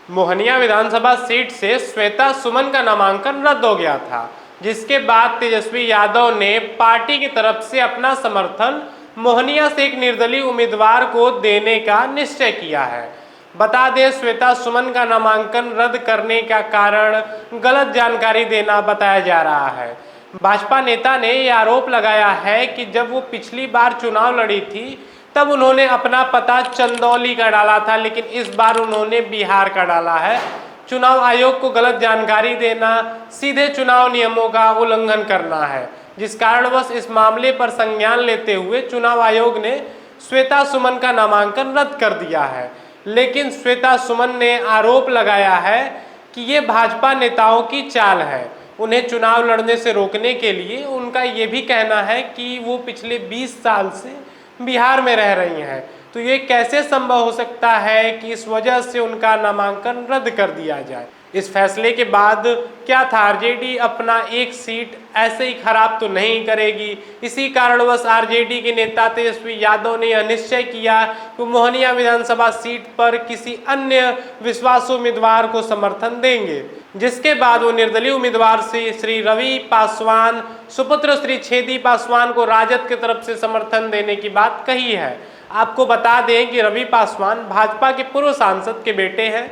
मोहनिया विधानसभा seat से श्वेता सुमन का नामांकन रद्द हो गया था, जिसके बाद तेजस्वी यादव ने पार्टी की तरफ से अपना समर्थन मोहनिया से एक निर्दलीय उम्मीदवार को देने का निश्चय किया है। बता दें, श्वेता सुमन का नामांकन रद्द करने का कारण गलत जानकारी देना बताया जा रहा है। भाजपा नेता ने यह आरोप लगाया है कि जब वो पिछली बार चुनाव लड़ी थी तब उन्होंने अपना पता चंदौली का डाला था, लेकिन इस बार उन्होंने बिहार का डाला है। चुनाव आयोग को गलत जानकारी देना सीधे चुनाव नियमों का उल्लंघन करना है, जिस कारणवश इस मामले पर संज्ञान लेते हुए चुनाव आयोग ने श्वेता सुमन का नामांकन रद्द कर दिया है। लेकिन श्वेता सुमन ने आरोप लगाया है कि ये भाजपा नेताओं की चाल है। उन्हें चुनाव लड़ने से रोकने के लिए उनका ये भी कहना है कि वो पिछले 20 साल से बिहार में रह रही हैं, तो ये कैसे संभव हो सकता है कि इस वजह से उनका नामांकन रद्द कर दिया जाए। इस फैसले के बाद क्या था, आरजेडी अपना एक सीट ऐसे ही खराब तो नहीं करेगी। इसी कारणवश आरजेडी के नेता तेजस्वी यादव ने यह निश्चय किया कि मोहनिया विधानसभा सीट पर किसी अन्य विश्वासु उम्मीदवार को समर्थन देंगे, जिसके बाद वो निर्दलीय उम्मीदवार से श्री रवि पासवान सुपुत्र श्री छेदी पासवान को राजद की तरफ से समर्थन देने की बात कही है। आपको बता दें कि रवि पासवान भाजपा के पूर्व सांसद के बेटे हैं।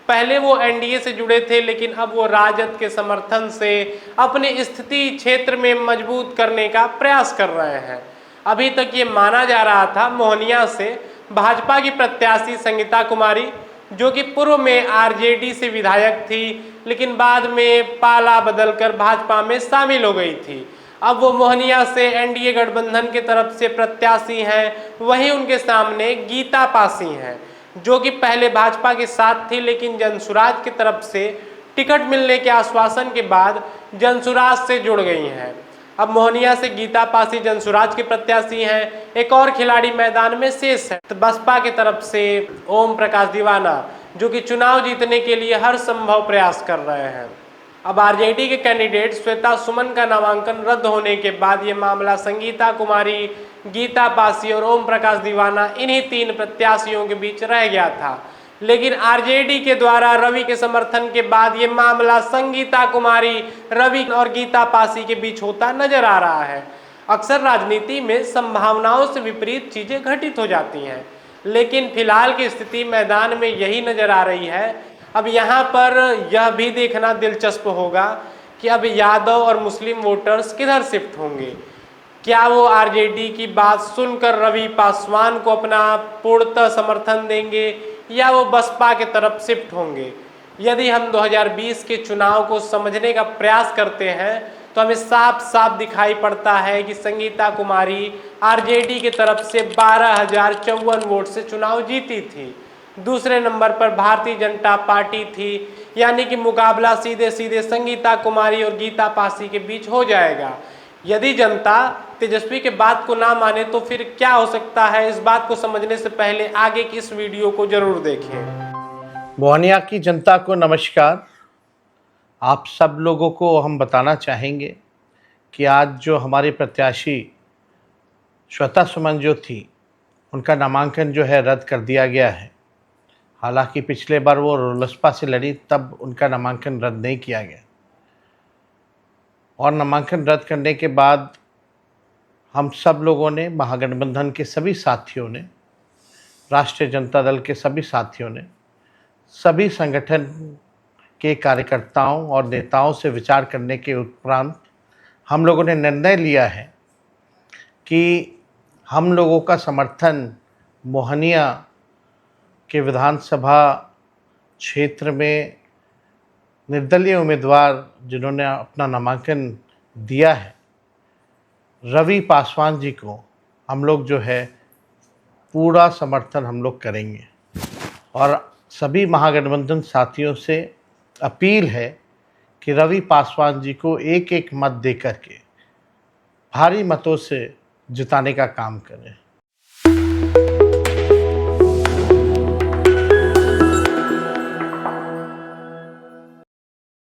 पहले वो एनडीए से जुड़े थे, लेकिन अब वो राजद के समर्थन से अपनी स्थिति क्षेत्र में मजबूत करने का प्रयास कर रहे हैं। अभी तक ये माना जा रहा था मोहनिया से भाजपा की प्रत्याशी संगीता कुमारी, जो कि पूर्व में आरजेडी से विधायक थी, लेकिन बाद में पाला बदलकर भाजपा में शामिल हो गई थी। अब वो मोहनिया से एनडीए गठबंधन की तरफ से प्रत्याशी हैं। वहीं उनके सामने गीता पासी हैं, जो कि पहले भाजपा के साथ थी, लेकिन जनसुराज की तरफ से टिकट मिलने के आश्वासन के बाद जनसुराज से जुड़ गई हैं। अब मोहनिया से गीता पासी जनसुराज के प्रत्याशी हैं। एक और खिलाड़ी मैदान में शेष है, तो बसपा की तरफ से ओम प्रकाश दीवाना, जो कि चुनाव जीतने के लिए हर संभव प्रयास कर रहे हैं। अब आरजेडी के कैंडिडेट श्वेता सुमन का नामांकन रद्द होने के बाद ये मामला संगीता कुमारी, गीता पासी और ओम प्रकाश दीवाना, इन्हीं 3 प्रत्याशियों के बीच रह गया था। लेकिन आरजेडी के द्वारा रवि के समर्थन के बाद ये मामला संगीता कुमारी, रवि और गीता पासी के बीच होता नजर आ रहा है। अक्सर राजनीति में संभावनाओं से विपरीत चीजें घटित हो जाती हैं, लेकिन फिलहाल की स्थिति मैदान में यही नजर आ रही है। अब यहाँ पर यह भी देखना दिलचस्प होगा कि अब यादव और मुस्लिम वोटर्स किधर शिफ्ट होंगे। क्या वो आरजेडी की बात सुनकर रवि पासवान को अपना पूर्णतः समर्थन देंगे, या वो बसपा की तरफ शिफ्ट होंगे। यदि हम 2020 के चुनाव को समझने का प्रयास करते हैं तो हमें साफ साफ दिखाई पड़ता है कि संगीता कुमारी आरजेडी की तरफ से 12,054 वोट से चुनाव जीती थी। दूसरे नंबर पर भारतीय जनता पार्टी थी, यानी कि मुकाबला सीधे सीधे संगीता कुमारी और गीता पासी के बीच हो जाएगा। यदि जनता तेजस्वी के बात को ना माने तो फिर क्या हो सकता है, इस बात को समझने से पहले आगे की इस वीडियो को जरूर देखें। मोहनिया की जनता को नमस्कार। आप सब लोगों को हम बताना चाहेंगे कि आज जो हमारे प्रत्याशी श्वेता सुमन जो थी, उनका नामांकन जो है रद्द कर दिया गया है। हालांकि पिछले बार वो लोजपा से लड़ी, तब उनका नामांकन रद्द नहीं किया गया, और नामांकन रद्द करने के बाद हम सब लोगों ने, महागठबंधन के सभी साथियों ने, राष्ट्रीय जनता दल के सभी साथियों ने, सभी संगठन के कार्यकर्ताओं और नेताओं से विचार करने के उपरांत हम लोगों ने निर्णय लिया है कि हम लोगों का समर्थन मोहनिया के विधानसभा क्षेत्र में निर्दलीय उम्मीदवार जिन्होंने अपना नामांकन दिया है, रवि पासवान जी को हम लोग जो है पूरा समर्थन हम लोग करेंगे। और सभी महागठबंधन साथियों से अपील है कि रवि पासवान जी को एक एक मत दे करके भारी मतों से जिताने का काम करें।